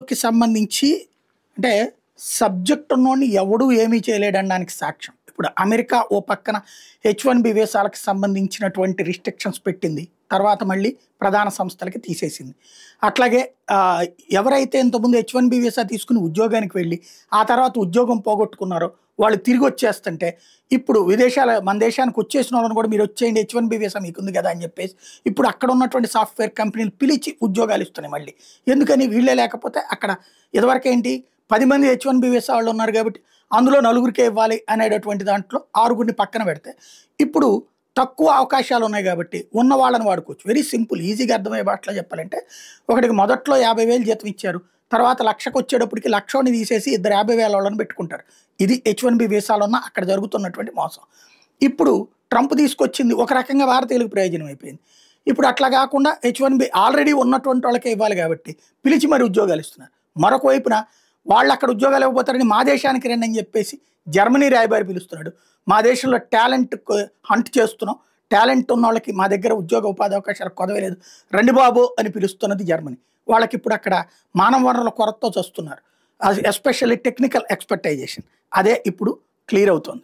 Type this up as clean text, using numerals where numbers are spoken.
కి సంబంధించి అంటే సబ్జెక్ట్ ఉన్నోడిని ఎవడు ఏమీ చేయలేడనడానికి సాక్ష్యం. ఇప్పుడు అమెరికా ఓ పక్కన H1B వీసాలకు సంబంధించినటువంటి రిస్ట్రిక్షన్స్ పెట్టింది. తర్వాత మళ్ళీ ప్రధాన సంస్థలకి తీసేసింది. అట్లాగే ఎవరైతే ఇంతకుముందు H1B వీసా తీసుకుని ఉద్యోగానికి వెళ్ళి ఆ తర్వాత ఉద్యోగం పోగొట్టుకున్నారో వాళ్ళు తిరిగి వచ్చేస్తుంటే ఇప్పుడు మన దేశానికి వచ్చేసిన వాళ్ళని కూడా మీరు వచ్చేయండి H1B వీసా మీకుంది కదా అని చెప్పేసి ఇప్పుడు అక్కడ ఉన్నటువంటి సాఫ్ట్‌వేర్ కంపెనీలు పిలిచి ఉద్యోగాలు ఇస్తున్నాయి మళ్ళీ. ఎందుకని వీళ్ళే లేకపోతే అక్కడ ఇదివరకేంటి 10 మంది H1B వీసా వాళ్ళు ఉన్నారు కాబట్టి అందులో నలుగురికే ఇవ్వాలి అనేటటువంటి దాంట్లో 6గురిని పక్కన పెడితే ఇప్పుడు తక్కువ అవకాశాలు ఉన్నాయి కాబట్టి ఉన్న వాళ్ళని వాడుకోవచ్చు. వెరీ సింపుల్ ఈజీగా అర్థమయ్యే భాషలో చెప్పాలంటే ఒకటికి మొదట్లో 50,000 జీతం ఇచ్చారు. తర్వాత లక్షకు వచ్చేటప్పటికి లక్షని తీసేసి ఇద్దరు 50,000 వాళ్ళని పెట్టుకుంటారు. ఇది H1B వీసాలో ఉన్న అక్కడ జరుగుతున్నటువంటి మోసం. ఇప్పుడు ట్రంప్ తీసుకొచ్చింది ఒక రకంగా భారతీయులకు ప్రయోజనం అయిపోయింది. ఇప్పుడు అట్లా కాకుండా H1B ఆల్రెడీ ఉన్నటువంటి వాళ్ళకే ఇవ్వాలి కాబట్టి పిలిచి మరి ఉద్యోగాలు ఇస్తున్నారు. మరొక వైపున వాళ్ళు అక్కడ ఉద్యోగాలు ఇవ్వబోతారని మా దేశానికి రండి అని చెప్పేసి జర్మనీ రాయబారి పిలుస్తున్నాడు. మా దేశంలో టాలెంట్ హంట్ చేస్తున్నాం, టాలెంట్ ఉన్న వాళ్ళకి మా దగ్గర ఉద్యోగ ఉపాధి అవకాశాలు కొదవలేదు రండి బాబు అని పిలుస్తున్నది జర్మనీ. వాళ్ళకి ఇప్పుడు అక్కడ మానవ వనరుల కొరతతో చస్తున్నారు. ఎస్పెషల్లీ టెక్నికల్ ఎక్స్పర్టైజేషన్ అదే ఇప్పుడు క్లియర్ అవుతుంది.